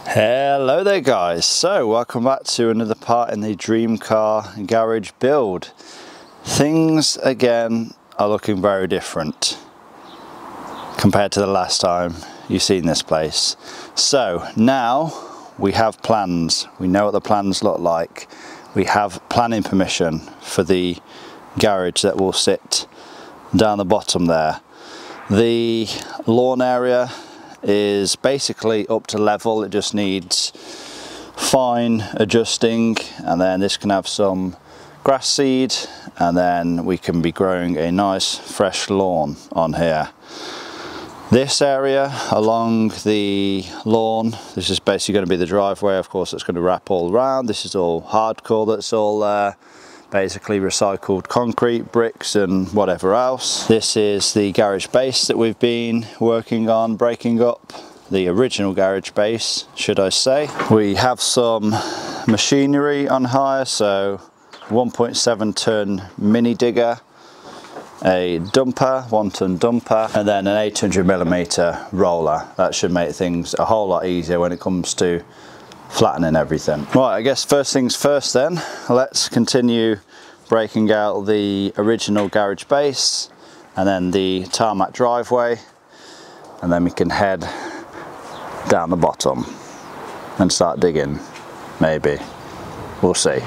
Hello there guys, so welcome back to another part in the dream car garage build. Things again are looking very different compared to the last time you've seen this place. So now we have plans, we know what the plans look like. We have planning permission for the garage that will sit down the bottom there. The lawn area is basically up to level, it just needs fine adjusting, and then this can have some grass seed and then we can be growing a nice fresh lawn on here. This area along the lawn, this is basically going to be the driveway. Of course it's going to wrap all around. This is all hardcore that's all basically recycled concrete, bricks and whatever else. This is the garage base that we've been working on breaking up, the original garage base should I say. We have some machinery on hire, so 1.7 ton mini digger, a dumper, 1 ton dumper, and then an 800mm roller. That should make things a whole lot easier when it comes to flattening everything. Right, I guess first things first then, let's continue breaking out the original garage base and then the tarmac driveway, and then we can head down the bottom and start digging, maybe. We'll see.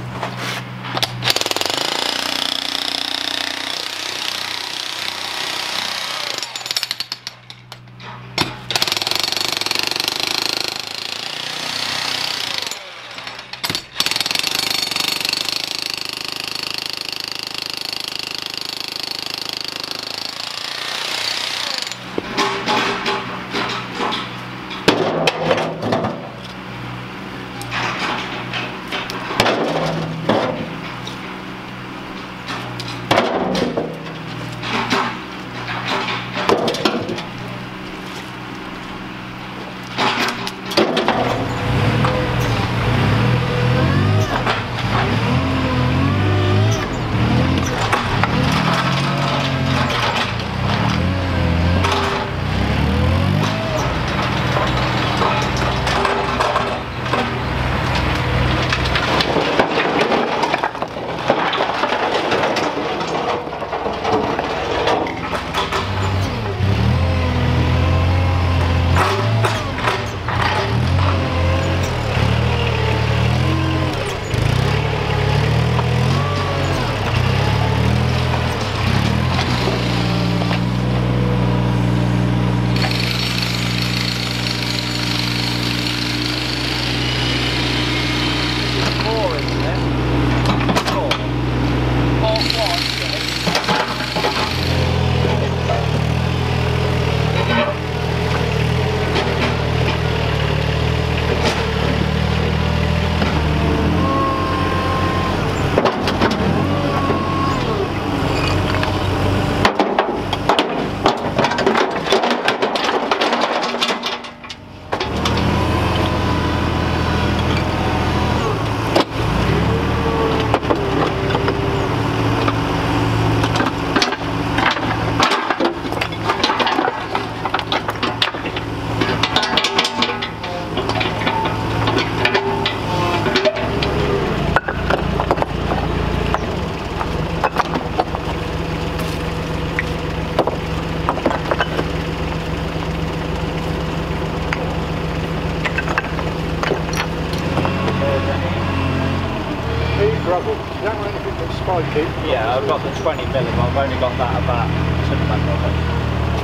Yeah, I've got the 20mm, I've only got that about 2mm of it.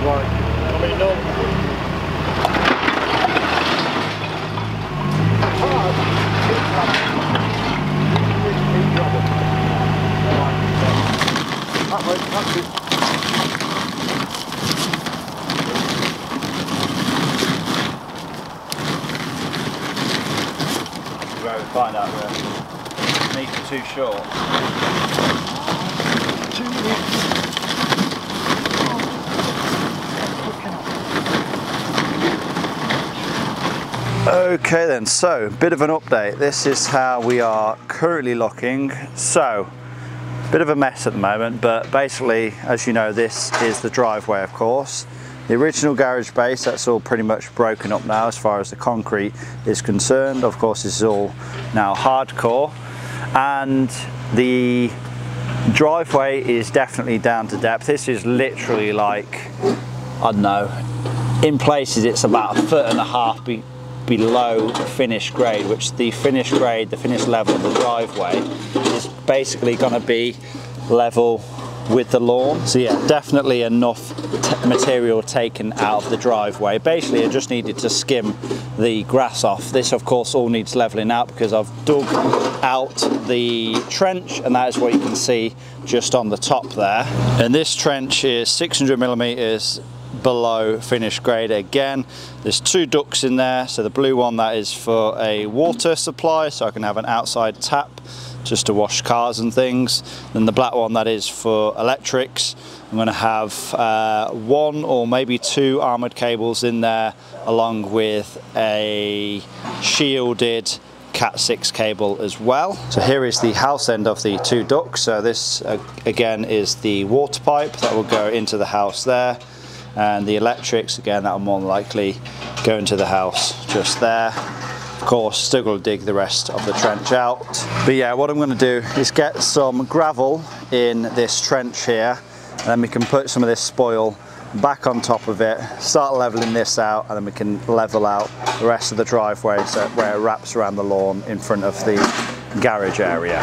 Right. I mean, no. Where we find out where meat are too short. Okay then, so bit of an update. This is how we are currently looking. So bit of a mess at the moment, but basically, as you know, this is the driveway of course. The original garage base, that's all pretty much broken up now as far as the concrete is concerned. Of course, this is all now hardcore, and the driveway is definitely down to depth. This is literally like, I don't know, in places it's about 1.5 feet below finished grade, which the finished grade, the finished level of the driveway is basically going to be level with the lawn. So yeah, definitely enough material taken out of the driveway. Basically I just needed to skim the grass off. This of course all needs leveling out because I've dug out the trench, and that is what you can see just on the top there. And this trench is 600 millimeters below finished grade. Again, there's 2 ducts in there. So the blue one, that is for a water supply, so I can have an outside tap just to wash cars and things. Then the black one, that is for electrics. I'm going to have 1 or maybe 2 armoured cables in there, along with a shielded Cat 6 cable as well. So here is the house end of the 2 ducts. So this again is the water pipe that will go into the house there, and the electrics, again, that will more than likely go into the house just there. Of course, still going to dig the rest of the trench out. But yeah, what I'm going to do is get some gravel in this trench here, and then we can put some of this spoil back on top of it, start leveling this out, and then we can level out the rest of the driveway so where it wraps around the lawn in front of the garage area.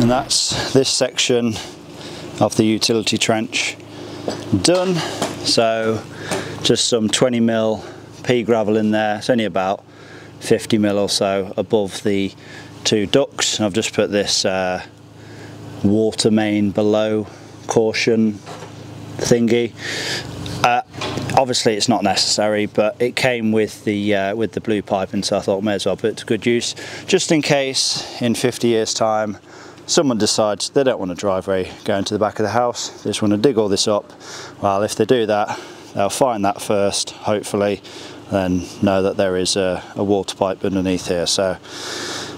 And that's this section of the utility trench done. So just some 20mm pea gravel in there. It's only about 50mm or so above the 2 ducts. I've just put this water main below caution thingy. Obviously it's not necessary, but it came with the blue piping, so I thought may as well put it to good use, just in case in 50 years time someone decides they don't want a driveway going to the back of the house, they just want to dig all this up. Well, if they do that, they'll find that first, hopefully, then know that there is a water pipe underneath here. So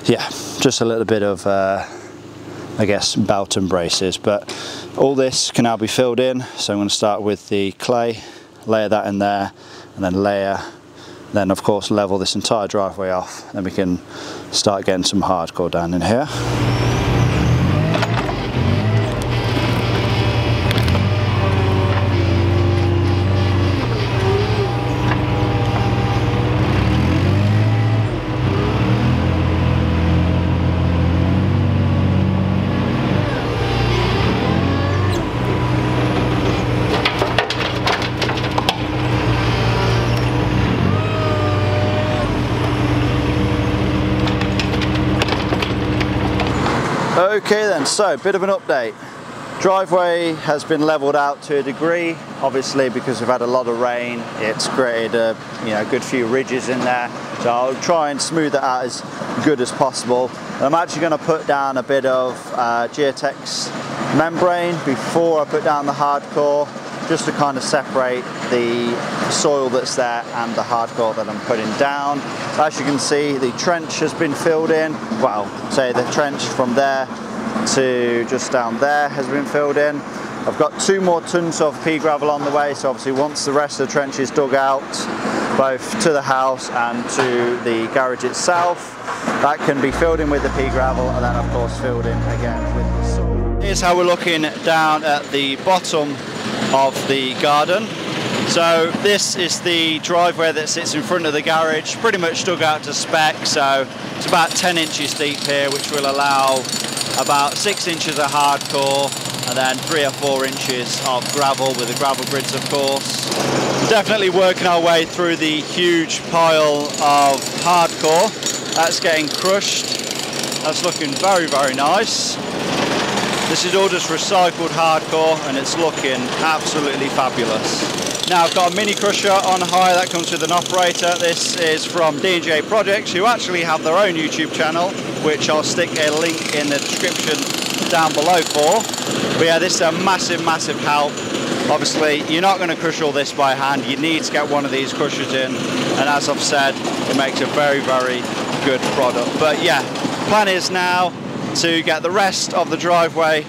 yeah, just a little bit of I guess belt and braces. But all this can now be filled in, so I'm going to start with the clay, layer that in there, and then of course level this entire driveway off. Then we can start getting some hardcore down in here. Okay then, so bit of an update. Driveway has been leveled out to a degree. Obviously, because we've had a lot of rain, it's created a good few ridges in there. So I'll try and smooth it out as good as possible. I'm actually going to put down a bit of geotex membrane before I put down the hardcore, just to kind of separate the soil that's there and the hardcore that I'm putting down. As you can see, the trench has been filled in. Well, say the trench from there to just down there has been filled in. I've got 2 more tons of pea gravel on the way, so obviously once the rest of the trench is dug out, both to the house and to the garage itself, that can be filled in with the pea gravel, and then of course filled in again with the soil. Here's how we're looking down at the bottom of the garden. So this is the driveway that sits in front of the garage, pretty much dug out to spec, so it's about 10 inches deep here, which will allow about 6 inches of hardcore and then 3 or 4 inches of gravel, with the gravel grids of course. Definitely working our way through the huge pile of hardcore. That's getting crushed. That's looking very, very nice. This is all just recycled hardcore and it's looking absolutely fabulous. Now I've got a mini crusher on hire that comes with an operator. This is from D&J Projects, who actually have their own YouTube channel, which I'll stick a link in the description down below for. But yeah, this is a massive, massive help. Obviously, you're not going to crush all this by hand. You need to get one of these crushers in. And as I've said, it makes a very, very good product. But yeah, Plan is now to get the rest of the driveway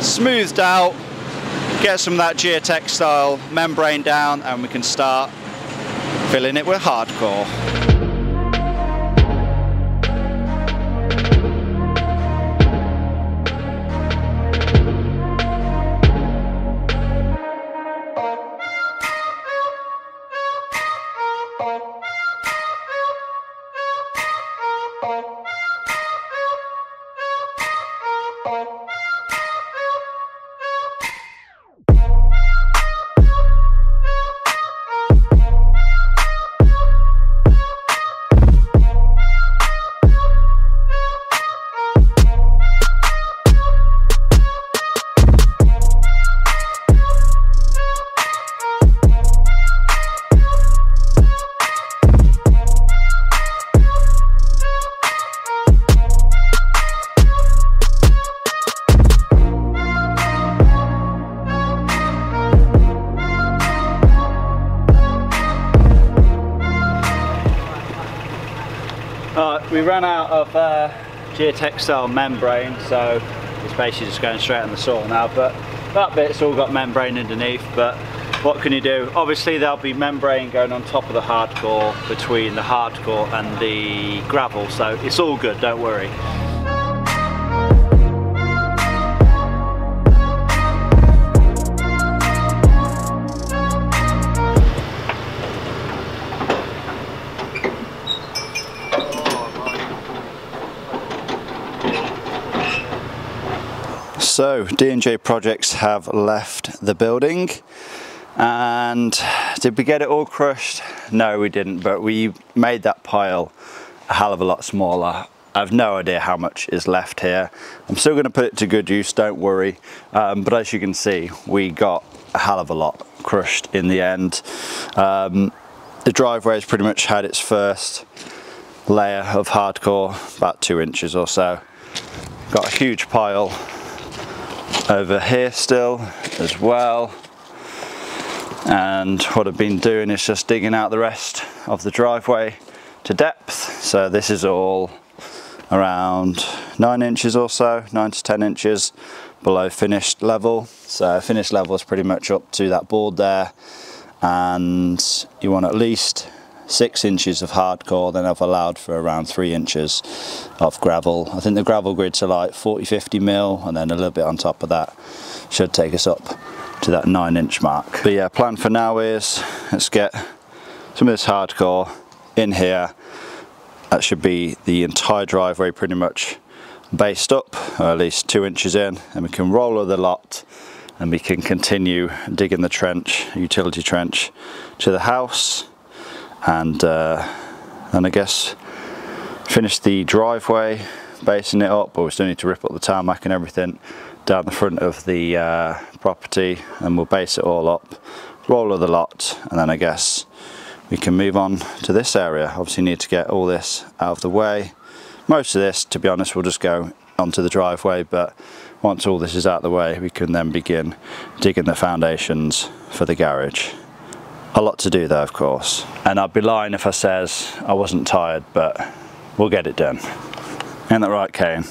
smoothed out, get some of that geotextile membrane down, and we can start filling it with hardcore. We ran out of geotextile membrane, so it's basically just going straight on the saw now, but that bit's all got membrane underneath. But what can you do? Obviously there'll be membrane going on top of the hardcore, between the hardcore and the gravel, so it's all good, don't worry. So D&J Projects have left the building, and did we get it all crushed? No, we didn't, but we made that pile a hell of a lot smaller. I have no idea how much is left here. I'm still going to put it to good use, don't worry, but as you can see, we got a hell of a lot crushed in the end. The driveway has pretty much had its first layer of hardcore, about 2 inches or so. Got a huge pile over here still as well, and what I've been doing is just digging out the rest of the driveway to depth. So this is all around 9 inches or so, 9 to 10 inches below finished level. So finished level is pretty much up to that board there, and you want at least 6 inches of hardcore. Then I've allowed for around 3 inches of gravel. I think the gravel grids are like 40-50 mil, and then a little bit on top of that should take us up to that 9-inch mark. But yeah, plan for now is let's get some of this hardcore in here. That should be the entire driveway pretty much based up, or at least 2 inches in, and we can roll the lot and we can continue digging the trench, utility trench, to the house. And I guess finish the driveway, basing it up, but we still need to rip up the tarmac and everything down the front of the property, and we'll base it all up, roll the lot, and then I guess we can move on to this area. Obviously need to get all this out of the way. Most of this, to be honest, will just go onto the driveway, but once all this is out of the way, we can then begin digging the foundations for the garage. A lot to do though, of course, and I'd be lying if I says I wasn't tired, but we'll get it done. Ain't that right, Kane?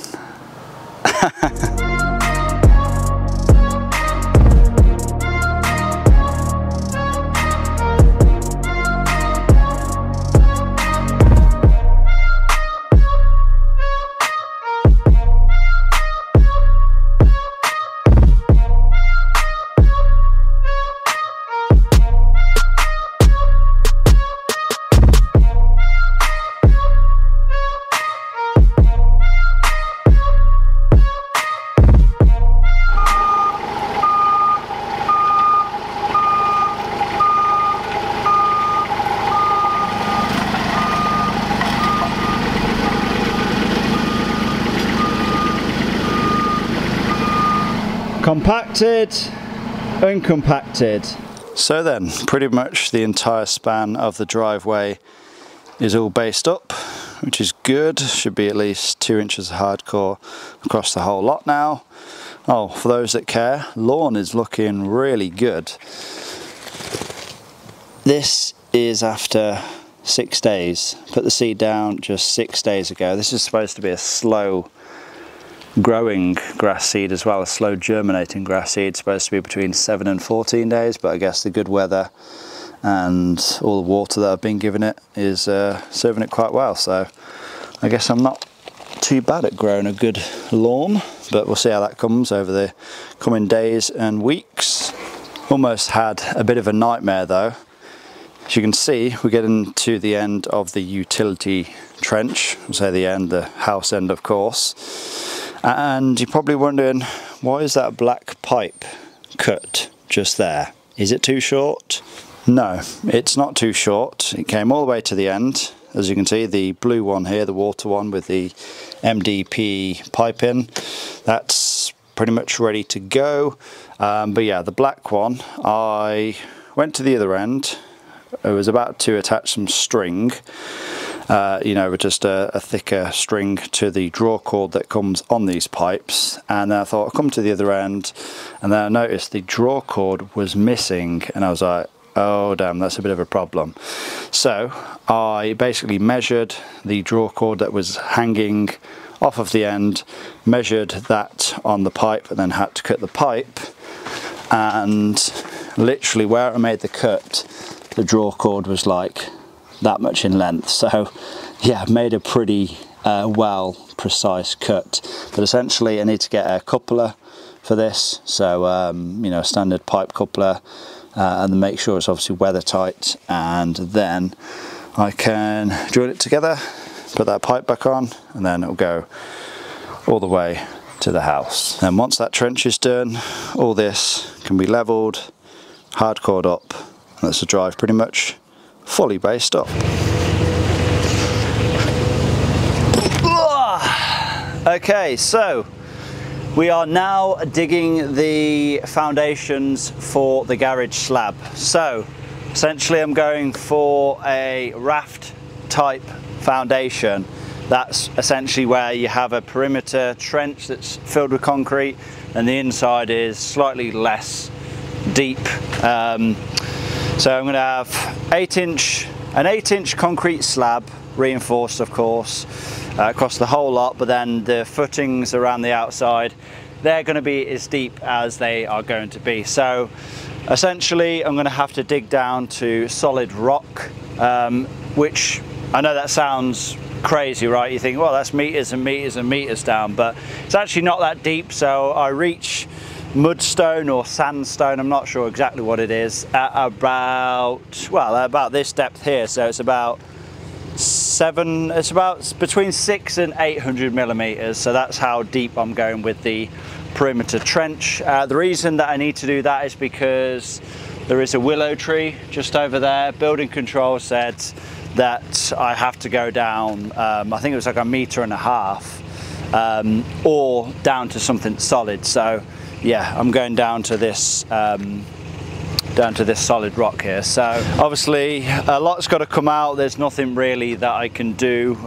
Compacted, uncompacted. So then, pretty much the entire span of the driveway is all based up, which is good. Should be at least 2 inches of hardcore across the whole lot now. Oh, for those that care, lawn is looking really good. This is after 6 days. Put the seed down just 6 days ago. This is supposed to be a slow growing grass seed as well, a slow germinating grass seed, supposed to be between 7 and 14 days, but I guess the good weather and all the water that I've been giving it is serving it quite well. So I guess I'm not too bad at growing a good lawn, but we'll see how that comes over the coming days and weeks. Almost had a bit of a nightmare though. As you can see, we're getting to the end of the utility trench. I'll say the end, the house end of course. And you're probably wondering, why is that black pipe cut just there? Is it too short? No, it's not too short. It came all the way to the end. As you can see, the blue one here, the water one with the MDP pipe in, that's pretty much ready to go. But yeah, the black one, I went to the other end. I was about to attach some string, you know, with just a thicker string to the draw cord that comes on these pipes, and then I thought I'll come to the other end, and then I noticed the draw cord was missing, and I was like, oh damn, that's a bit of a problem. So I basically measured the draw cord that was hanging off of the end, measured that on the pipe, and then had to cut the pipe, and literally where I made the cut, the draw cord was like that much in length. So yeah, made a pretty well precise cut. But essentially I need to get a coupler for this, so you know, a standard pipe coupler, and then make sure it's obviously weather tight, and then I can drill it together, put that pipe back on, and then it'll go all the way to the house. And once that trench is done, all this can be leveled, hardcored up, and that's the drive pretty much fully based up. Okay, so we are now digging the foundations for the garage slab. So essentially I'm going for a raft type foundation. That's essentially where you have a perimeter trench that's filled with concrete, and the inside is slightly less deep. So I'm going to have an 8-inch concrete slab, reinforced of course, across the whole lot, but then the footings around the outside, they're going to be as deep as they are going to be. So essentially I'm going to have to dig down to solid rock, which I know that sounds crazy, right? You think, well, that's meters and meters and meters down, but it's actually not that deep. So I reach mudstone or sandstone, I'm not sure exactly what it is, at about this depth here. So it's about between 600 and 800 millimeters. So that's how deep I'm going with the perimeter trench. The reason that I need to do that is because there is a willow tree just over there. Building control said that I have to go down, I think it was like 1.5 meters, or down to something solid. So yeah, I'm going down to this solid rock here. So obviously a lot's got to come out. There's nothing really that I can do.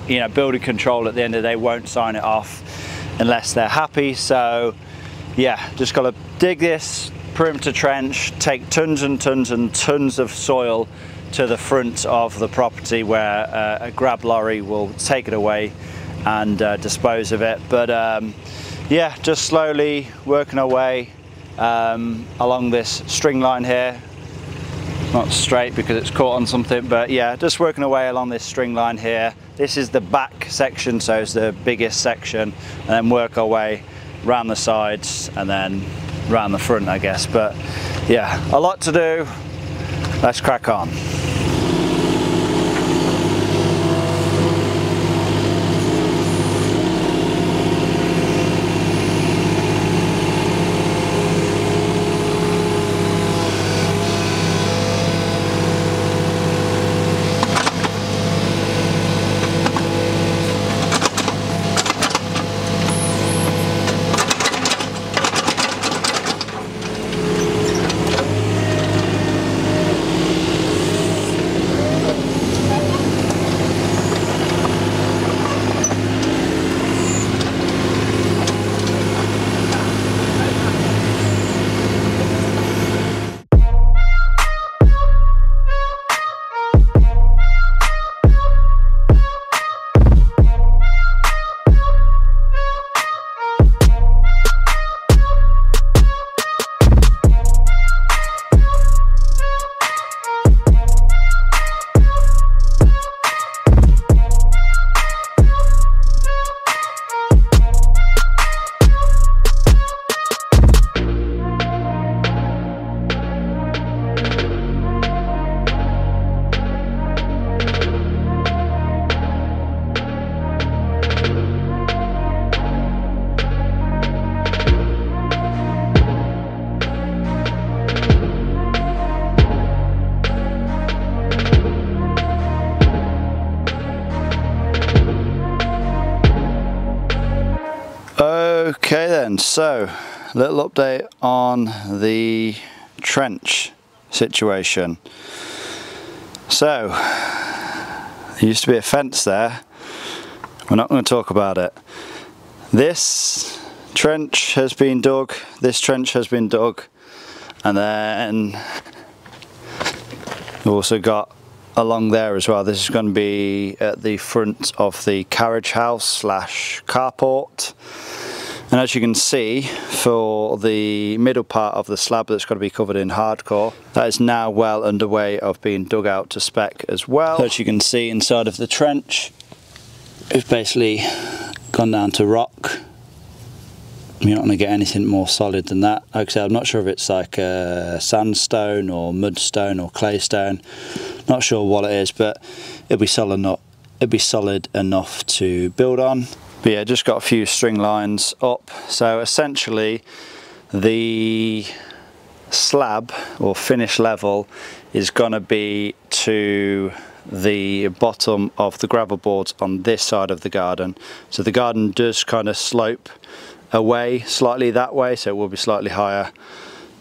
You know, building control at the end of the day won't sign it off unless they're happy. So yeah, just got to dig this perimeter trench, take tons and tons and tons of soil to the front of the property where a grab lorry will take it away and dispose of it. But yeah, just slowly working our way along this string line here. Not straight because it's caught on something, but yeah, just working our way along this string line here. This is the back section, so it's the biggest section, and then work our way around the sides and then around the front, I guess. But yeah, a lot to do. Let's crack on. So, little update on the trench situation. So, there used to be a fence there. We're not going to talk about it. This trench has been dug, this trench has been dug, and then we've also got along there as well. This is going to be at the front of the carriage house slash carport. And as you can see, for the middle part of the slab that's got to be covered in hardcore, that is now well underway of being dug out to spec as well. So as you can see inside of the trench, it's basically gone down to rock. You're not going to get anything more solid than that. Like I said, I'm not sure if it's like a sandstone or mudstone or claystone. Not sure what it is, but it'll be solid enough to build on. But yeah, just got a few string lines up. So essentially the slab or finish level is going to be to the bottom of the gravel boards on this side of the garden. So the garden does kind of slope away slightly that way, so it will be slightly higher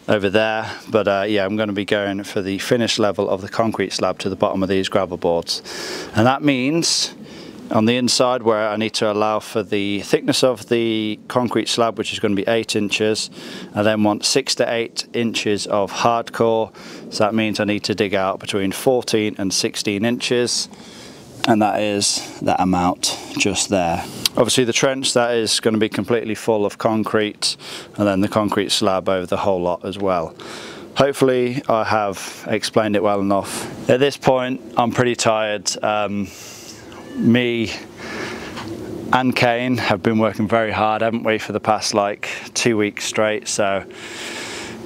over there, but yeah, I'm going to be going for the finish level of the concrete slab to the bottom of these gravel boards. And that means on the inside, where I need to allow for the thickness of the concrete slab, which is going to be 8 inches, I then want 6 to 8 inches of hardcore. So that means I need to dig out between 14 and 16 inches, and that is that amount just there. Obviously the trench, that is going to be completely full of concrete, and then the concrete slab over the whole lot as well. Hopefully I have explained it well enough. At this point I'm pretty tired. Me and Kane have been working very hard, haven't we, for the past like 2 weeks straight. So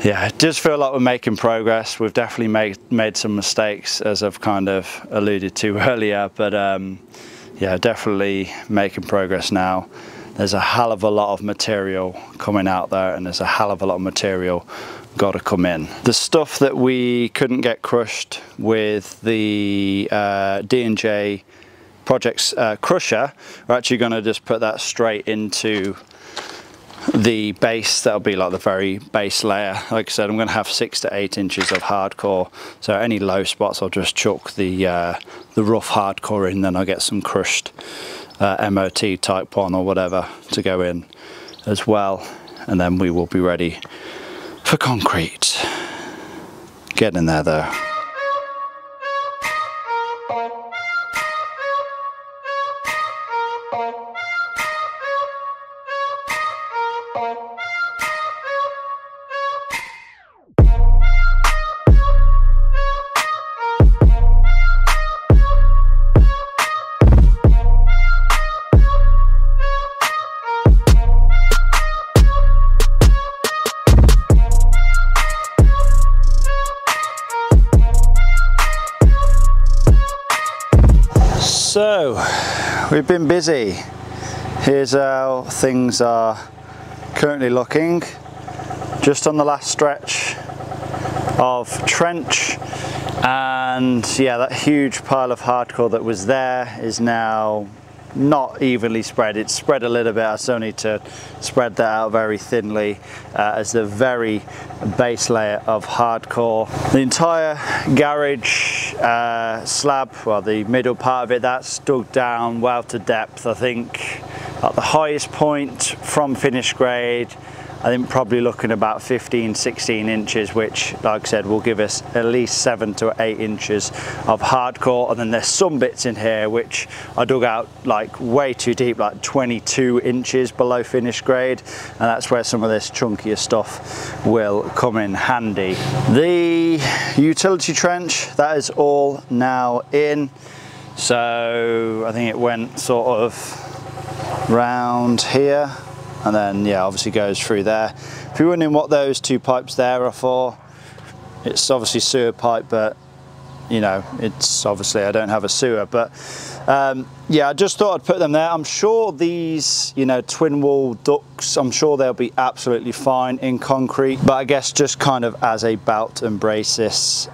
yeah, it does feel like we're making progress. We've definitely made some mistakes, as I've kind of alluded to earlier, but yeah, definitely making progress now. There's a hell of a lot of material coming out there, and there's a hell of a lot of material got to come in. The stuff that we couldn't get crushed with the D&J Projects crusher, we're actually going to just put that straight into the base. That'll be like the very base layer. Like I said, I'm going to have 6 to 8 inches of hardcore, so any low spots I'll just chuck the rough hardcore in, then I'll get some crushed MOT type 1 or whatever to go in as well, and then we will be ready for concrete. Get in there though. So, we've been busy. Here's how things are currently looking. Just on the last stretch of trench, and yeah, that huge pile of hardcore that was there is now not evenly spread. It's spread a little bit. I still need to spread that out very thinly as the very base layer of hardcore. The entire garage slab, well, the middle part of it, that's dug down well to depth. I think at the highest point from finish grade, I think probably looking about 15-16 inches, which, like I said, will give us at least 7 to 8 inches of hardcore. And then there's some bits in here which I dug out like way too deep, like 22 inches below finish grade, and that's where some of this chunkier stuff will come in handy. The utility trench, that is all now in. So I think it went sort of round here, and then yeah, obviously goes through there. If you're wondering what those 2 pipes there are for, it's obviously sewer pipe, but you know, it's obviously, I don't have a sewer, but yeah, I just thought I'd put them there. I'm sure these, you know, twin wall ducts, I'm sure they'll be absolutely fine in concrete, but I guess just kind of as a belt and braces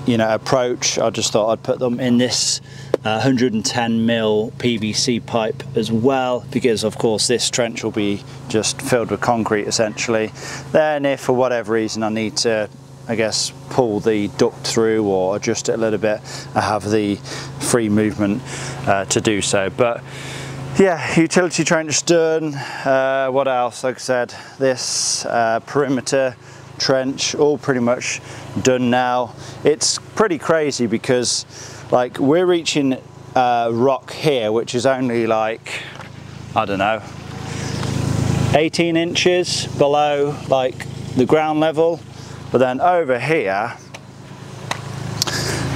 you know, approach, I just thought I'd put them in this 110mm PVC pipe as well, because of course this trench will be just filled with concrete essentially. Then if for whatever reason I need to, I guess, pull the duct through or adjust it a little bit, I have the free movement to do so. But yeah, utility trench done. What else? Like I said, this perimeter trench all pretty much done now. It's pretty crazy because like we're reaching rock here, which is only like, I don't know, 18 inches below like the ground level. But then over here,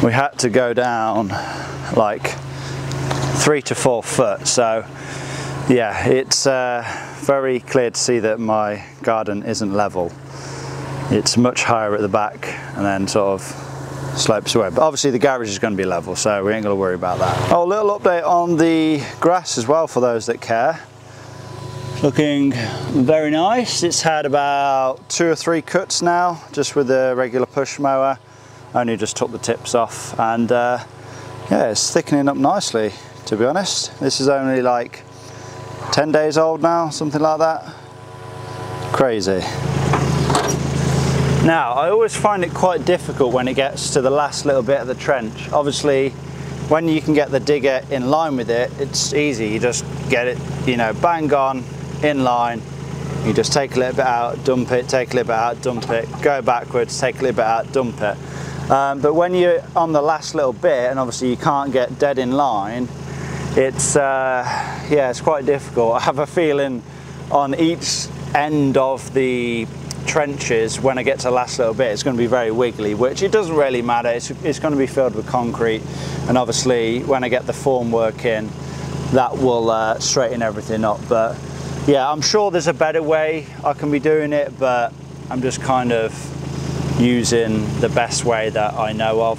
we had to go down like 3 to 4 foot. So yeah, it's very clear to see that my garden isn't level. It's much higher at the back and then sort of slopes away. But obviously the garage is going to be level, so we ain't going to worry about that. Oh, a little update on the grass as well for those that care. Looking very nice. It's had about 2 or 3 cuts now, just with the regular push mower. Only just took the tips off, and yeah, it's thickening up nicely, to be honest. This is only like 10 days old now, something like that. Crazy. Now, I always find it quite difficult when it gets to the last little bit of the trench. Obviously, when you can get the digger in line with it, it's easy. You just get it, you know, bang on, in line. You just take a little bit out, dump it, take a little bit out, dump it, go backwards, take a little bit out, dump it. But when you're on the last little bit, and obviously you can't get dead in line, it's yeah, it's quite difficult. I have a feeling on each end of the trenches, when I get to the last little bit, it's going to be very wiggly, which it doesn't really matter. It's going to be filled with concrete, and obviously when I get the formwork in, that will straighten everything up. But yeah, I'm sure there's a better way I can be doing it, but I'm just kind of using the best way that I know of.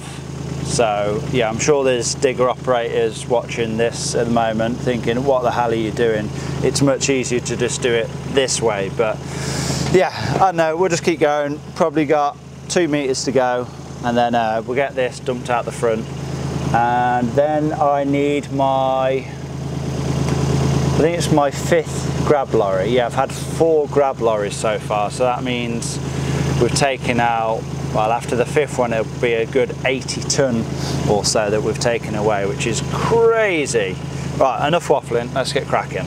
So yeah, I'm sure there's digger operators watching this at the moment thinking, what the hell are you doing? It's much easier to just do it this way. But yeah, I don't know, we'll just keep going. Probably got 2 meters to go, and then we'll get this dumped out the front. And then I need my, I think it's my 5th grab lorry. Yeah, I've had 4 grab lorries so far, so that means we've taken out, well, after the 5th one it'll be a good 80 ton or so that we've taken away, which is crazy. Right, enough waffling, let's get cracking.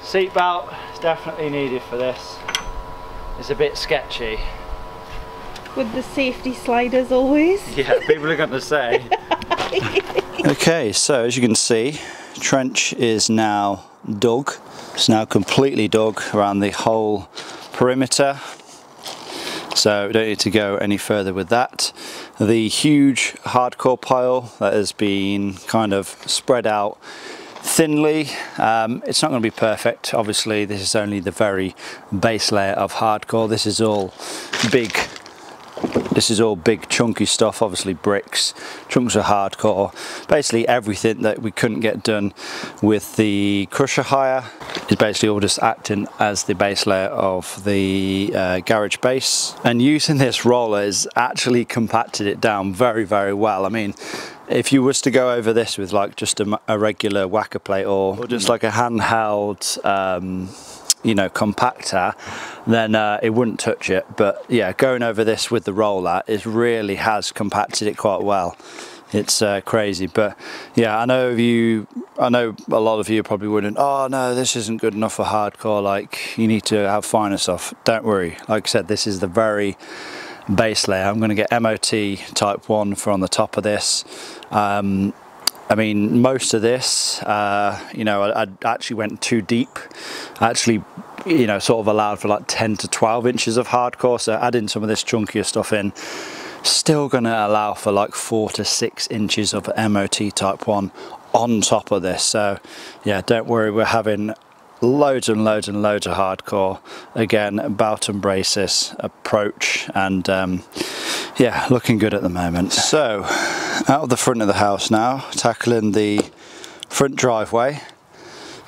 Seatbelt is definitely needed for this. It's a bit sketchy. With the safety sliders always. Yeah, people are going to say. Okay, so as you can see, trench is now dug. It's now completely dug around the whole perimeter. So we don't need to go any further with that. The huge hardcore pile that has been kind of spread out thinly, it's not going to be perfect. Obviously this is only the very base layer of hardcore. This is all big chunky stuff, obviously bricks, chunks of hardcore, basically everything that we couldn't get done with the crusher hire is basically all just acting as the base layer of the garage base. And using this roller has actually compacted it down very, very well. I mean, if you was to go over this with like just a regular whacker plate or just like a handheld you know, compacter, then it wouldn't touch it. But yeah, going over this with the roller, it really has compacted it quite well. It's crazy. But yeah, I know a lot of you probably wouldn't, oh no, this isn't good enough for hardcore, like you need to have finer stuff. Don't worry, like I said, this is the very base layer. I'm going to get MOT type 1 for on the top of this. I mean, most of this, you know, I actually went too deep. Actually, you know, sort of allowed for like 10 to 12 inches of hardcore. So adding some of this chunkier stuff in, still going to allow for like 4 to 6 inches of MOT type 1 on top of this. So yeah, don't worry, we're having loads and loads and loads of hardcore. Again, belt and braces approach, and yeah, looking good at the moment. So out of the front of the house now, tackling the front driveway.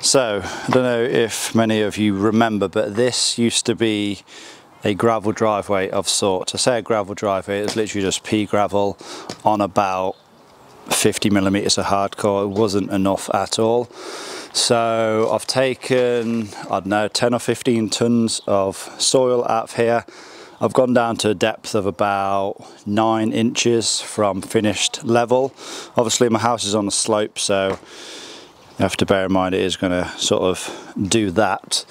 So I don't know if many of you remember, but this used to be a gravel driveway of sorts. I say a gravel driveway, it's literally just pea gravel on about 50 millimeters of hardcore. It wasn't enough at all. So I've taken, I don't know, 10 or 15 tons of soil out of here. I've gone down to a depth of about 9 inches from finished level. Obviously my house is on a slope, so you have to bear in mind it is going to sort of do that.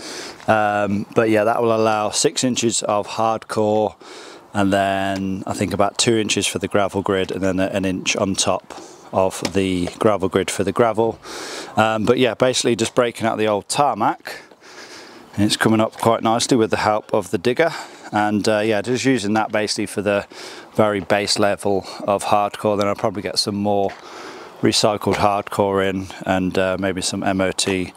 But yeah, that will allow 6 inches of hardcore, and then I think about 2 inches for the gravel grid, and then an inch on top of the gravel grid for the gravel. But yeah, basically just breaking out the old tarmac, and it's coming up quite nicely with the help of the digger. And yeah, just using that basically for the very base level of hardcore. Then I'll probably get some more recycled hardcore in, and maybe some MOT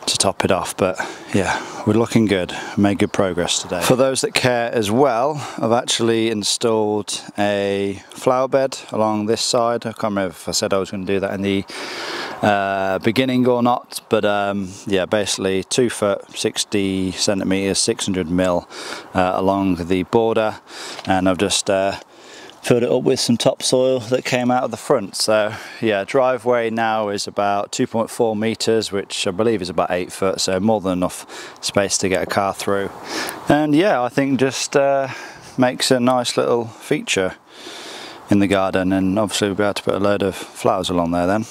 to top it off. But yeah, we're looking good, made good progress today. For those that care as well, I've actually installed a flower bed along this side. I can't remember if I said I was going to do that in the beginning or not, but yeah, basically 2 foot 60 centimeters 600 mil along the border, and I've just filled it up with some topsoil that came out of the front. So yeah, driveway now is about 2.4 meters, which I believe is about 8 foot, so more than enough space to get a car through. And yeah, I think just makes a nice little feature in the garden, and obviously we'll be able to put a load of flowers along there then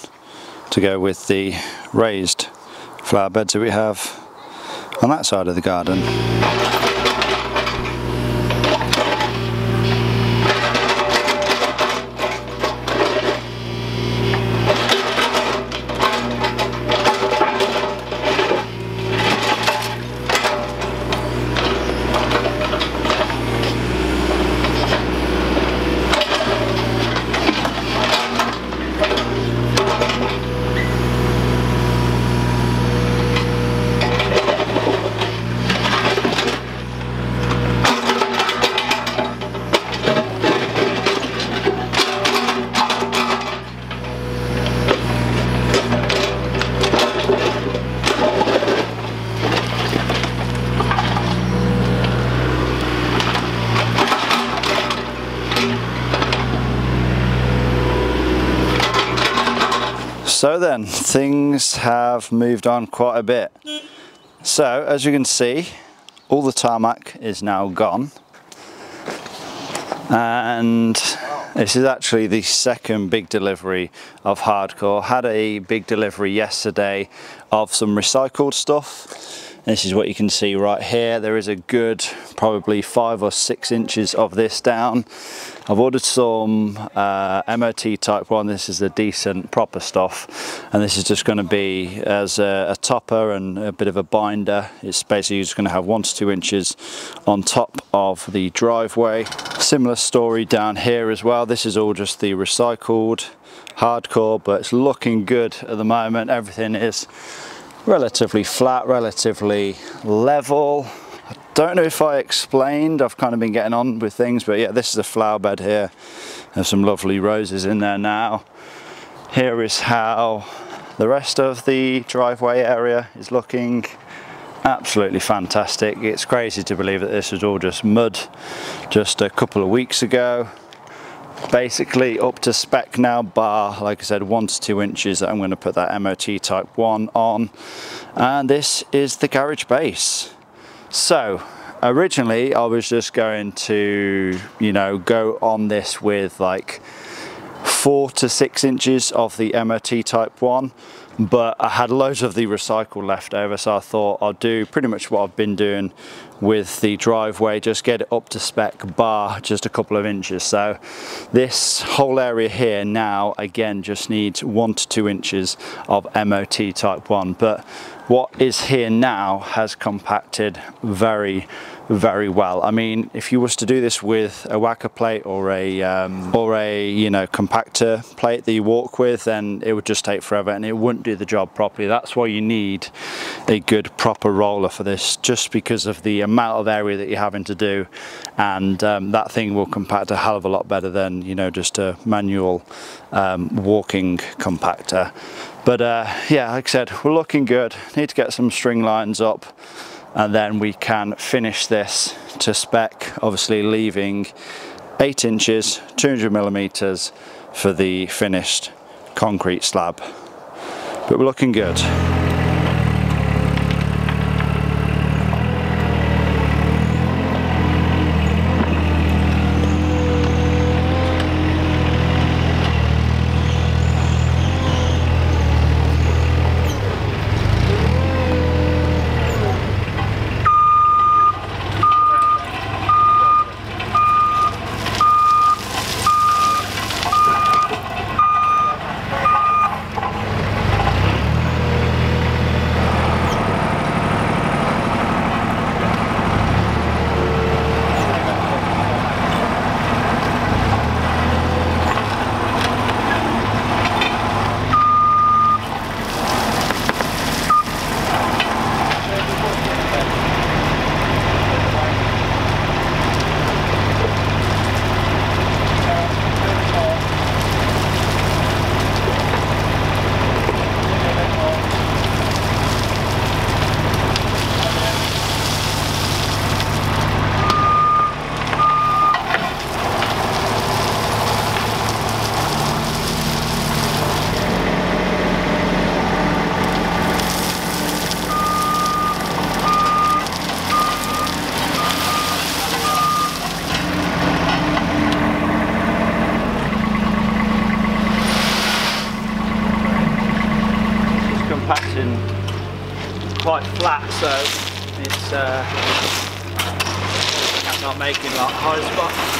to go with the raised flower beds that we have on that side of the garden. So then, things have moved on quite a bit. So, as you can see, all the tarmac is now gone. And this is actually the second big delivery of hardcore. Had a big delivery yesterday of some recycled stuff. This is what you can see right here. There is a good probably 5 or 6 inches of this down. I've ordered some MOT type 1. This is the decent proper stuff, and this is just going to be as a topper and a bit of a binder. It's basically just going to have 1 to 2 inches on top of the driveway. Similar story down here as well. This is all just the recycled hardcore, but it's looking good at the moment. Everything is relatively flat, relatively level. I don't know if I explained, I've kind of been getting on with things, but yeah, this is a flower bed here. There's some lovely roses in there now. Here is how the rest of the driveway area is looking. Absolutely fantastic. It's crazy to believe that this was all just mud just a couple of weeks ago. basically up to spec now, bar, like I said, 1 to 2 inches. I'm going to put that MOT Type 1 on, and this is the garage base. So originally I was just going to, you know, go on this with like 4 to 6 inches of the MOT Type 1, but I had loads of the recycle left over, so I thought I'll do pretty much what I've been doing with the driveway, just get it up to spec, bar just a couple of inches. So this whole area here now again just needs 1 to 2 inches of MOT Type 1, but what is here now has compacted very well. I mean, if you was to do this with a whacker plate or a you know, compactor plate that you walk with, then it would just take forever and it wouldn't do the job properly. That's why you need a good proper roller for this, just because of the amount of area that you're having to do, and that thing will compact a hell of a lot better than, you know, just a manual walking compactor. But yeah, like I said, we're looking good. Need to get some string lines up, and then we can finish this to spec, obviously leaving 8 inches, 200 millimeters for the finished concrete slab. But we're looking good. Quite flat, so it's not making like high spots.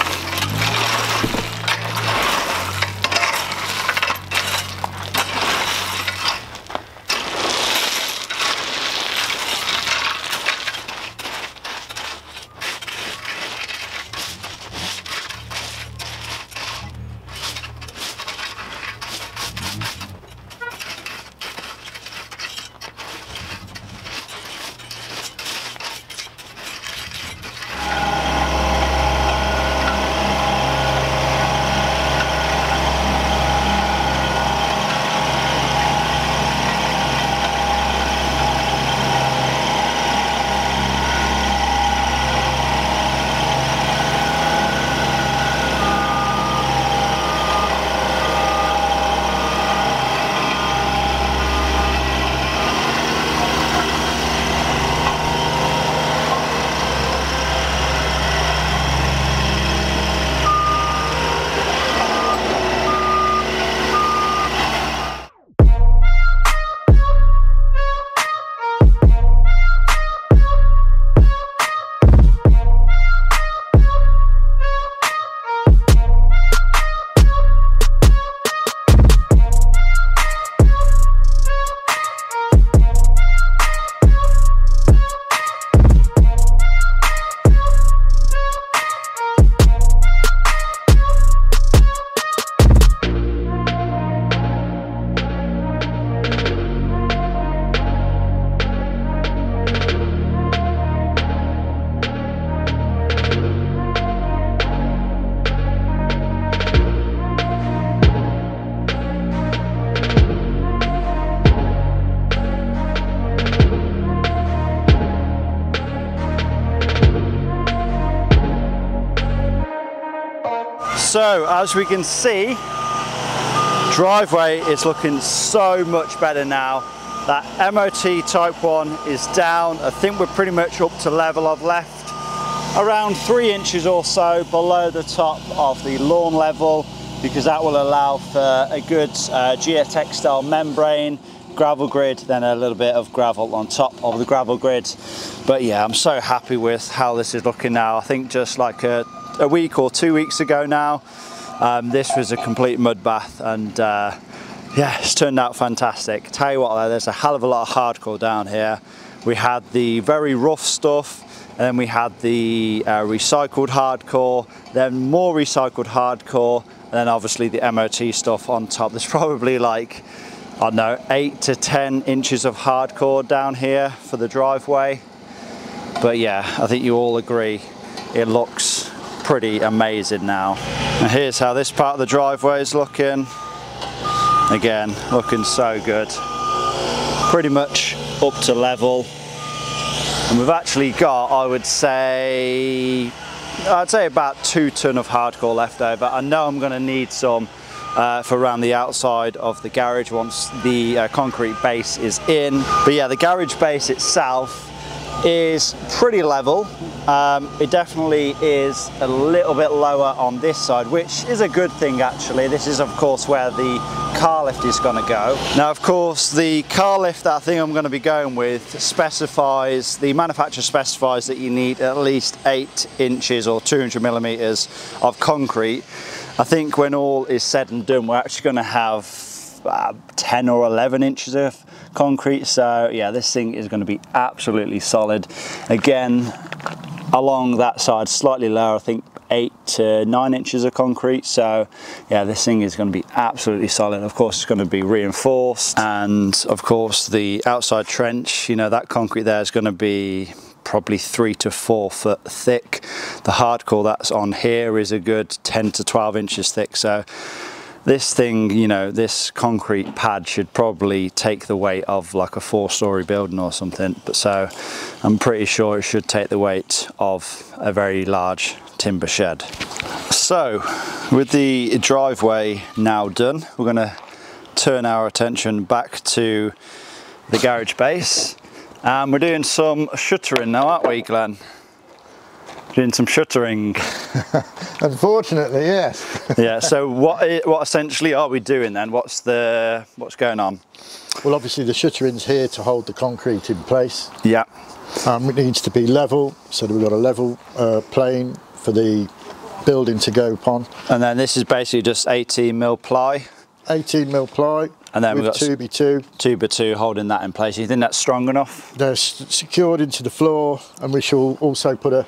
So as we can see, driveway is looking so much better now. That MOT Type 1 is down. I think we're pretty much up to level. I've left around 3 inches or so below the top of the lawn level, because that will allow for a good geotextile membrane, gravel grid, then a little bit of gravel on top of the gravel grid. But yeah, I'm so happy with how this is looking now. I think just like a week or 2 weeks ago now, this was a complete mud bath, and yeah, it's turned out fantastic. Tell you what though, there's a hell of a lot of hardcore down here. We had the very rough stuff, and then we had the recycled hardcore, then more recycled hardcore, and then obviously the MOT stuff on top. There's probably like, I don't know, 8 to 10 inches of hardcore down here for the driveway. But yeah, I think you all agree it looks pretty amazing now. And here's how this part of the driveway is looking. Again, looking so good. Pretty much up to level. And we've actually got, I'd say about 2 ton of hardcore left over. I know I'm gonna need some for around the outside of the garage once the concrete base is in. But yeah, the garage base itself is pretty level. It definitely is a little bit lower on this side, which is a good thing actually. This is of course where the car lift is going to go. Now of course the car lift that I think I'm going to be going with specifies, the manufacturer specifies that you need at least 8 inches or 200 millimeters of concrete. I think when all is said and done, we're actually going to have 10 or 11 inches of concrete. So yeah, this thing is going to be absolutely solid. Again, along that side slightly lower, I think 8 to 9 inches of concrete. So yeah, this thing is going to be absolutely solid. Of course it's going to be reinforced, and of course the outside trench, you know, that concrete there is going to be probably 3 to 4 foot thick. The hardcore that's on here is a good 10 to 12 inches thick. So this thing, you know, this concrete pad should probably take the weight of like a 4-story building or something. But so I'm pretty sure it should take the weight of a very large timber shed. So with the driveway now done, we're going to turn our attention back to the garage base. And we're doing some shuttering now, aren't we, Glenn? Doing some shuttering. Unfortunately, yes. Yeah, so what essentially are we doing then? What's going on? Well, obviously the shuttering's here to hold the concrete in place. Yeah. It needs to be level, so that we've got a level plane for the building to go upon. And then this is basically just 18 mil ply. 18 mil ply. And then we've got 2x2. 2x2 holding that in place. You think that's strong enough? They're secured into the floor, and we shall also put a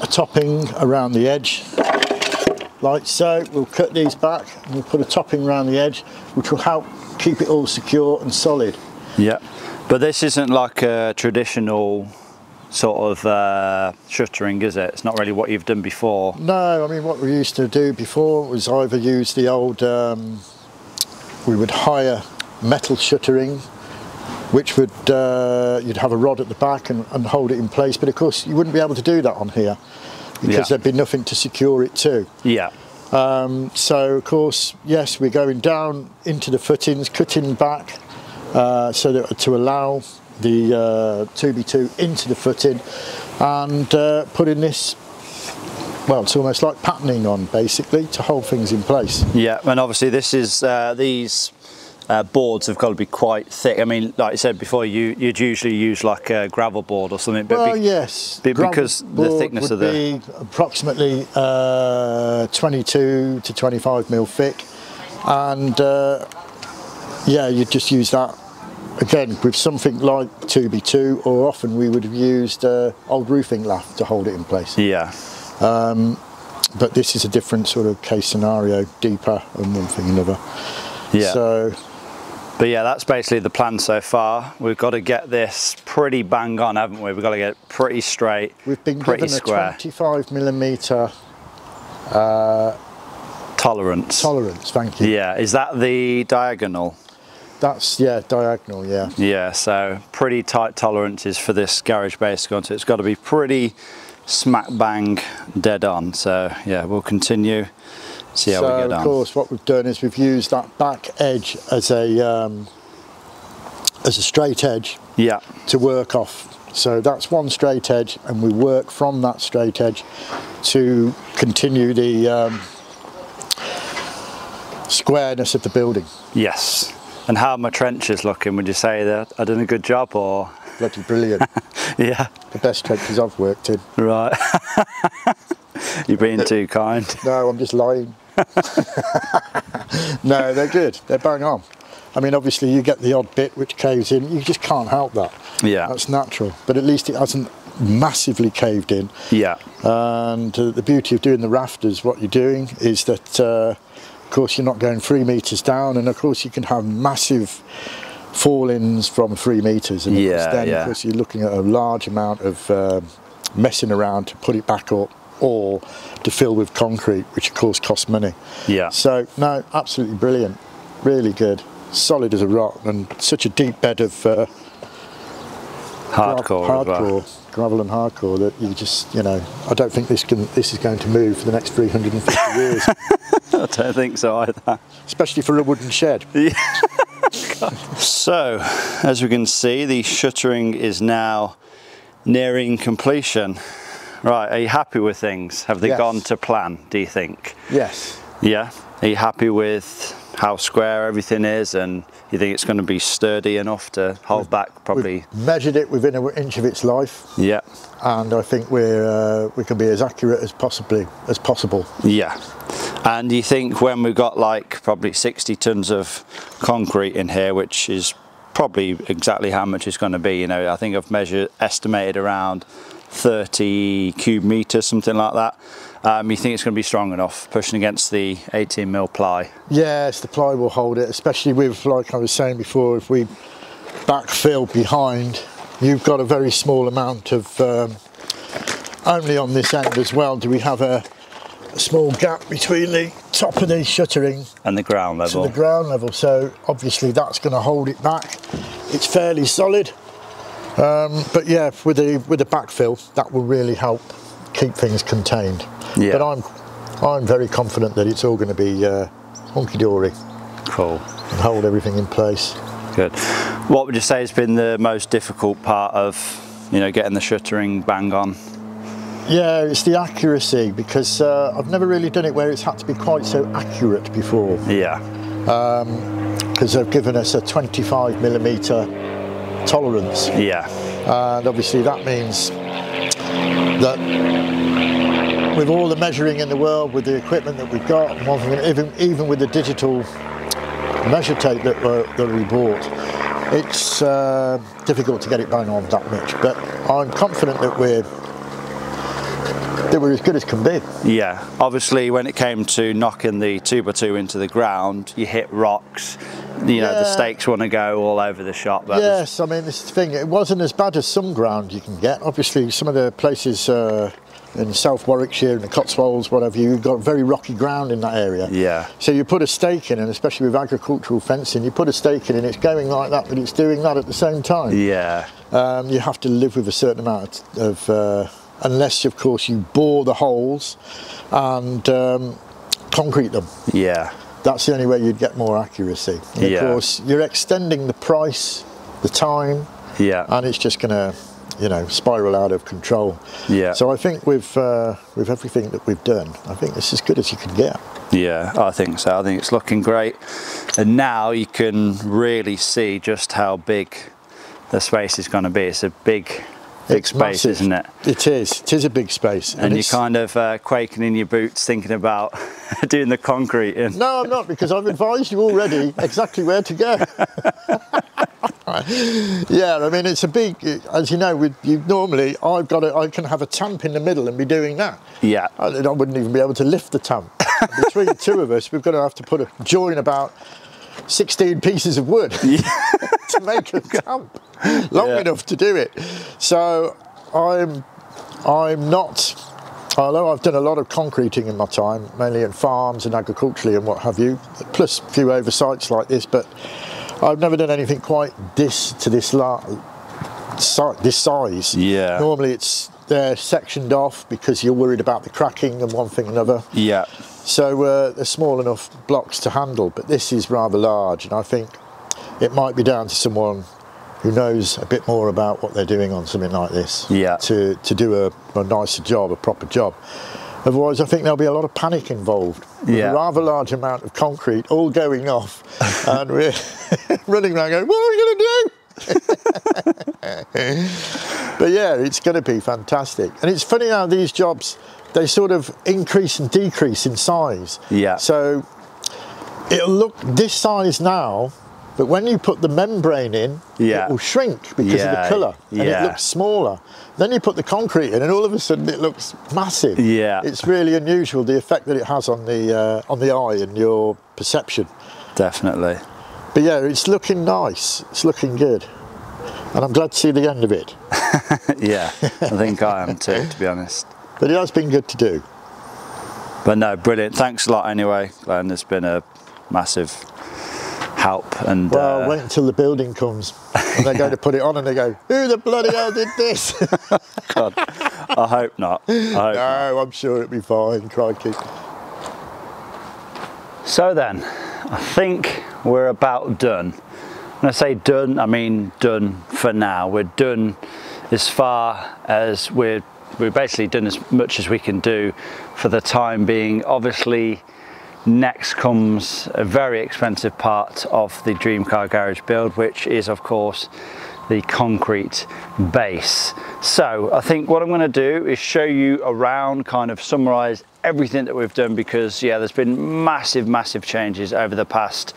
topping around the edge, like so. We'll cut these back and we'll put a topping around the edge, which will help keep it all secure and solid. Yeah, but this isn't like a traditional sort of shuttering, is it? It's not really what you've done before. No, I mean what we used to do before was either use the old, we would hire metal shuttering, which would, you'd have a rod at the back and hold it in place, but of course you wouldn't be able to do that on here because there'd be nothing to secure it to. Yeah. So of course, yes, we're going down into the footings, cutting back so that to allow the 2x2 into the footing, and putting this, well, it's almost like patterning on basically to hold things in place. Yeah, and obviously this is these boards have got to be quite thick. I mean, like I said before, you'd usually use like a gravel board or something. But well, yes, because the thickness of the be approximately 22 to 25 mil thick, and yeah, you'd just use that again with something like 2x2, or often we would have used old roofing lath to hold it in place. Yeah. But this is a different sort of case scenario, deeper and one thing another. Yeah. So. But yeah, that's basically the plan so far. We've got to get this pretty bang on, haven't we? We've got to get it pretty straight, we've been pretty given square. A 25mm tolerance. Tolerance, thank you. Yeah, is that the diagonal? That's, yeah, diagonal, yeah. Yeah, so pretty tight tolerances for this garage base to go into. It's got to be pretty smack bang dead on. So yeah, we'll continue, see how we get on. Of course, what we've done is we've used that back edge as a straight edge, yeah, to work off. So that's one straight edge, and we work from that straight edge to continue the squareness of the building. Yes. And how are my trenches looking? Would you say that I done a good job, or? Bloody brilliant. Yeah. The best trenches I've worked in. Right. You're being too kind. No, I'm just lying. No, they're good. They're bang on. I mean, obviously you get the odd bit which caves in. You just can't help that. Yeah. That's natural. But at least it hasn't massively caved in. Yeah. And the beauty of doing the rafters, what you're doing is that, of course, you're not going 3 meters down, and of course you can have massive fall-ins from 3 meters. And of course, you're looking at a large amount of messing around to put it back up, or to fill with concrete, which of course costs money. Yeah. So no, absolutely brilliant, really good, solid as a rock, and such a deep bed of hardcore gravel and hardcore that you just, you know, I don't think this is going to move for the next 350 years. I don't think so either. Especially for a wooden shed. Yeah. So, as we can see, the shuttering is now nearing completion. Right, are you happy with things? Have they gone to plan, do you think? Yes. Yeah? Are you happy with how square everything is, and you think it's going to be sturdy enough to hold back probably? We've measured it within an inch of its life. Yeah. And I think we can be as accurate as possible. Yeah. And do you think when we've got like probably 60 tons of concrete in here, which is probably exactly how much it's going to be, you know, I think I've estimated around 30 cube meters, something like that. You think it's going to be strong enough, pushing against the 18mm ply? Yes, the ply will hold it, especially with, like I was saying before, if we backfill behind, you've got a very small amount of, only on this end as well do we have a small gap between the top of the shuttering and the ground level. To the ground level, so obviously that's going to hold it back. It's fairly solid. But yeah, with the backfill, that will really help keep things contained. Yeah. But I'm very confident that it's all going to be hunky-dory. Cool. And hold everything in place. Good. What would you say has been the most difficult part of, you know, getting the shuttering bang on? Yeah, it's the accuracy, because I've never really done it where it's had to be quite so accurate before. Yeah. Because they've given us a 25mm tolerance. Yeah. And obviously that means that with all the measuring in the world, with the equipment that we've got, even with the digital measure tape that we bought, it's difficult to get it bang on that much. But I'm confident that we're as good as can be. Yeah, obviously when it came to knocking the 2x2 into the ground, you hit rocks, you know, the stakes want to go all over the shop. Yes, I mean, this is the thing, it wasn't as bad as some ground you can get. Obviously some of the places in South Warwickshire and the Cotswolds, whatever, you've got very rocky ground in that area. Yeah. So you put a stake in, and especially with agricultural fencing, you put a stake in and it's going like that, but it's doing that at the same time. Yeah. You have to live with a certain amount of unless of course you bore the holes and concrete them. Yeah. That's the only way you'd get more accuracy. And of course you're extending the price, the time, and it's just going to, you know, spiral out of control. Yeah. So I think with everything that we've done, I think it's as good as you can get. Yeah, I think so. I think it's looking great. And now you can really see just how big the space is going to be. It's a big space, massive. Isn't it? It is a big space. And you're kind of quaking in your boots thinking about doing the concrete in. No, I'm not, because I've advised you already exactly where to go. Yeah, I mean, it's a big, as you know, normally I can have a tamp in the middle and be doing that. Yeah. I wouldn't even be able to lift the tamp. Between the two of us, we've got to have to put a join about 16 pieces of wood to make a tamp long enough to do it. So I'm not, although I've done a lot of concreting in my time, mainly in farms and agriculturally and what have you, plus a few oversights like this, but I've never done anything quite this size. Yeah. Normally it's they're sectioned off because you're worried about the cracking and one thing and another. Yeah. So they're small enough blocks to handle, but this is rather large, and I think it might be down to someone who knows a bit more about what they're doing on something like this, yeah, to do a nicer job, a proper job. Otherwise, I think there'll be a lot of panic involved. Yeah. A rather large amount of concrete all going off, and we're running around going, what are we going to do? But yeah, it's going to be fantastic. And it's funny how these jobs, they sort of increase and decrease in size. Yeah. So it'll look this size now, but when you put the membrane in, yeah, it will shrink because of the colour, and it looks smaller. Then you put the concrete in, and all of a sudden it looks massive. Yeah. It's really unusual, the effect that it has on the eye and your perception. Definitely. But yeah, it's looking nice. It's looking good, and I'm glad to see the end of it. Yeah, I think I am too, to be honest. But it has been good to do. But no, brilliant. Thanks a lot anyway, Glenn. It's been a massive help. And well, wait until the building comes and they go to put it on and they go, who the bloody hell did this? God, I hope not. No, I'm sure it'll be fine, crikey. So then, I think we're about done. When I say done, I mean done for now. We're done as far as we're basically done as much as we can do for the time being. Obviously, next comes a very expensive part of the dream car garage build, which is of course the concrete base. So I think what I'm going to do is show you around, kind of summarize everything that we've done, because yeah, there's been massive changes over the past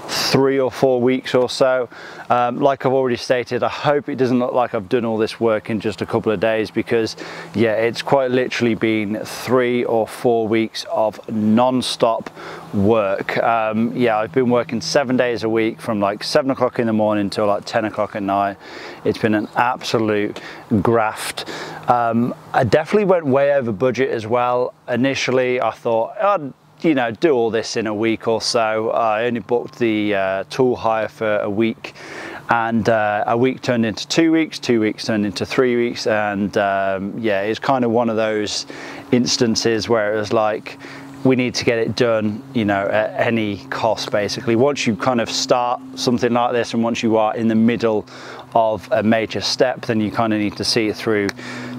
3 or 4 weeks or so. Like I've already stated, I hope it doesn't look like I've done all this work in just a couple of days, because yeah, it's quite literally been 3 or 4 weeks of non-stop work. Yeah, I've been working 7 days a week from like 7 o'clock in the morning till like 10 o'clock at night. It's been an absolute graft. I definitely went way over budget as well. Initially I thought I'd do all this in a week or so. I only booked the tool hire for a week, and a week turned into 2 weeks, 2 weeks turned into 3 weeks, and yeah, it's kind of one of those instances where it was like, we need to get it done, at any cost, basically. Once you kind of start something like this, and once you are in the middle of a major step, then you kind of need to see it through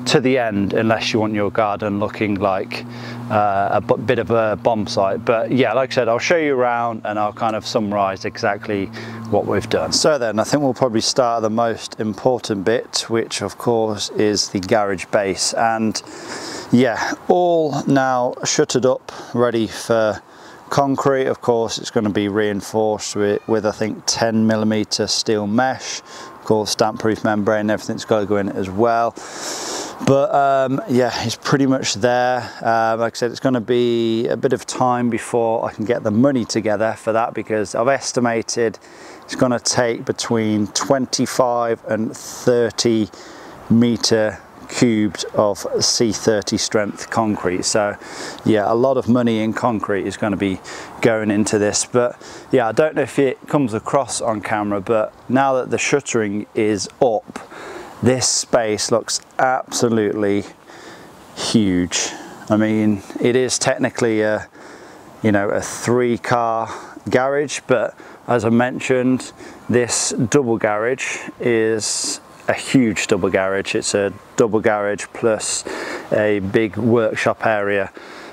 to the end, unless you want your garden looking like a bit of a bomb site. But yeah, like I said, I'll show you around and I'll kind of summarize exactly what we've done. So then I think we'll probably start at the most important bit, which of course is the garage base. And yeah, all now shuttered up, ready for concrete. Of course, it's going to be reinforced with I think 10mm steel mesh, of course stamp-proof membrane, everything's got to go in as well. But yeah, it's pretty much there. Like I said, it's going to be a bit of time before I can get the money together for that, because I've estimated it's going to take between 25 and 30 meter cubed of C30 strength concrete. So yeah, a lot of money in concrete is going to be going into this. But yeah, I don't know if it comes across on camera, but now that the shuttering is up, this space looks absolutely huge. I mean, it is technically a 3-car garage, but as I mentioned, this double garage is a huge double garage. It's a double garage plus a big workshop area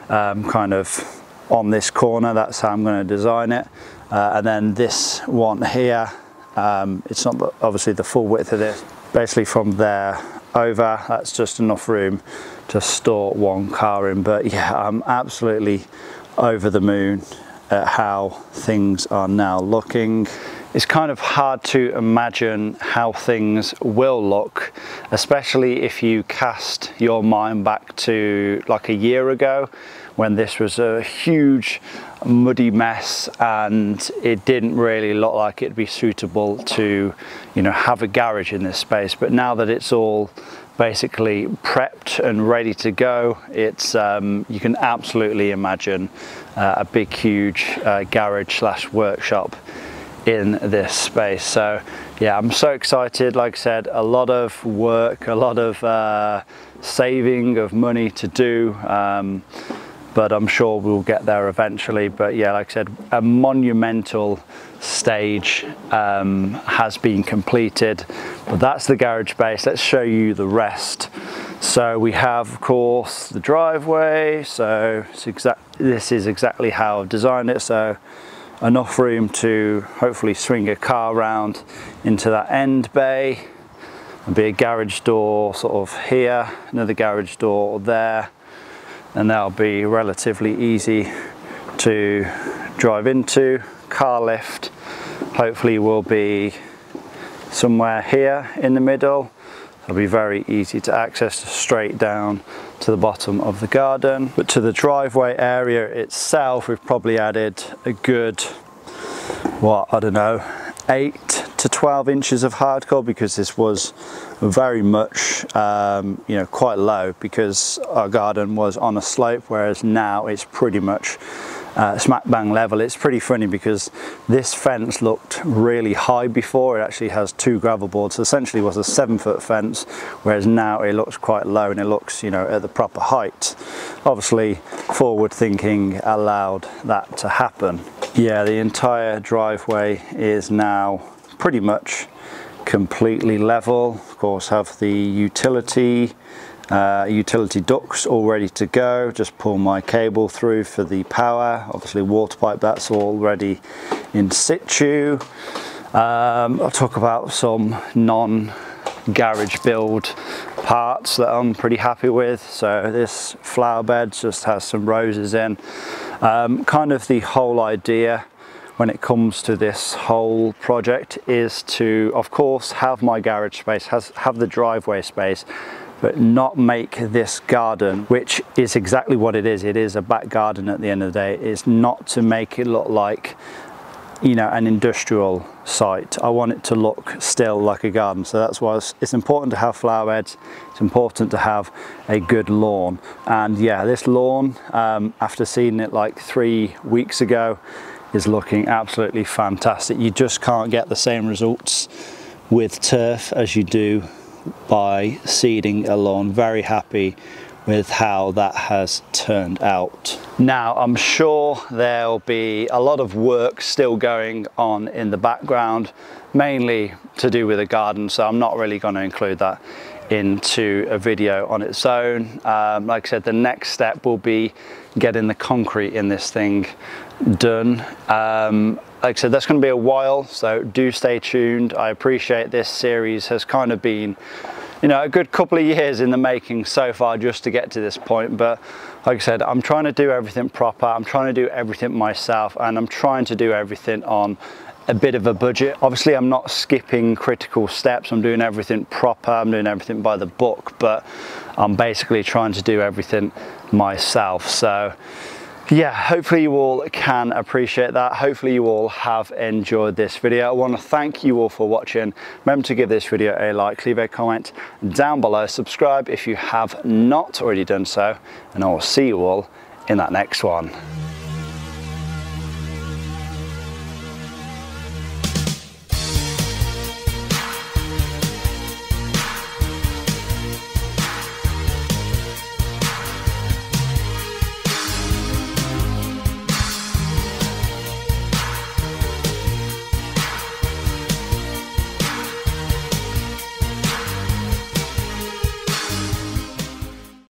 kind of on this corner. That's how I'm going to design it. And then this one here, it's not obviously the full width of this. Basically from there over, that's just enough room to store 1 car in. But yeah, I'm absolutely over the moon at how things are now looking. It's kind of hard to imagine how things will look, especially if you cast your mind back to like a year ago, when this was a huge muddy mess and it didn't really look like it'd be suitable to have a garage in this space. But now that it's all basically prepped and ready to go, it's you can absolutely imagine a big huge garage slash workshop in this space. So yeah, I'm so excited. Like I said, a lot of work, a lot of saving of money to do, but I'm sure we'll get there eventually. But yeah, like I said, a monumental stage has been completed, but that's the garage space. Let's show you the rest. So we have, of course, the driveway. So this is exactly how I've designed it. So enough room to hopefully swing a car around into that end bay. There'll be a garage door sort of here, another garage door there, and that'll be relatively easy to drive into. Car lift hopefully will be somewhere here in the middle. It'll be very easy to access straight down to the bottom of the garden. But to the driveway area itself, we've probably added a good, what, I don't know, 8 to 12 inches of hardcore, because this was very much you know, quite low, because our garden was on a slope, whereas now it's pretty much smack bang level. It's pretty funny because this fence looked really high before. It actually has 2 gravel boards, so essentially was a 7-foot fence, whereas now it looks quite low and it looks, you know, at the proper height. Obviously forward thinking allowed that to happen. Yeah, the entire driveway is now pretty much completely level. Of course, have the utility ducts all ready to go. Just pull my cable through for the power. Obviously water pipe, that's already in situ. I'll talk about some non-garage build parts that I'm pretty happy with. So this flower bed just has some roses in. Kind of the whole idea when it comes to this whole project is to, of course, have my garage space, have the driveway space, but not make this garden, which is exactly what it is a back garden at the end of the day, is not to make it look like, you know, an industrial site. I want it to look still like a garden. So that's why it's important to have flower beds. It's important to have a good lawn. And yeah, this lawn, after seeing it like 3 weeks ago, is looking absolutely fantastic. You just can't get the same results with turf as you do by seeding a lawn. Very happy with how that has turned out. Now, I'm sure there'll be a lot of work still going on in the background, mainly to do with the garden, so I'm not really going to include that into a video on its own. Like I said, the next step will be getting the concrete in this thing done. Like I said, that's going to be a while, so do stay tuned. I appreciate this series has kind of been, you know, a good couple of years in the making so far just to get to this point. But like I said, I'm trying to do everything proper. I'm trying to do everything myself, and I'm trying to do everything on a bit of a budget. Obviously, I'm not skipping critical steps. I'm doing everything proper. I'm doing everything by the book, but I'm basically trying to do everything myself. So yeah, hopefully you all can appreciate that. Hopefully you all have enjoyed this video. I want to thank you all for watching. Remember to give this video a like, leave a comment down below, subscribe if you have not already done so, and I will see you all in that next one.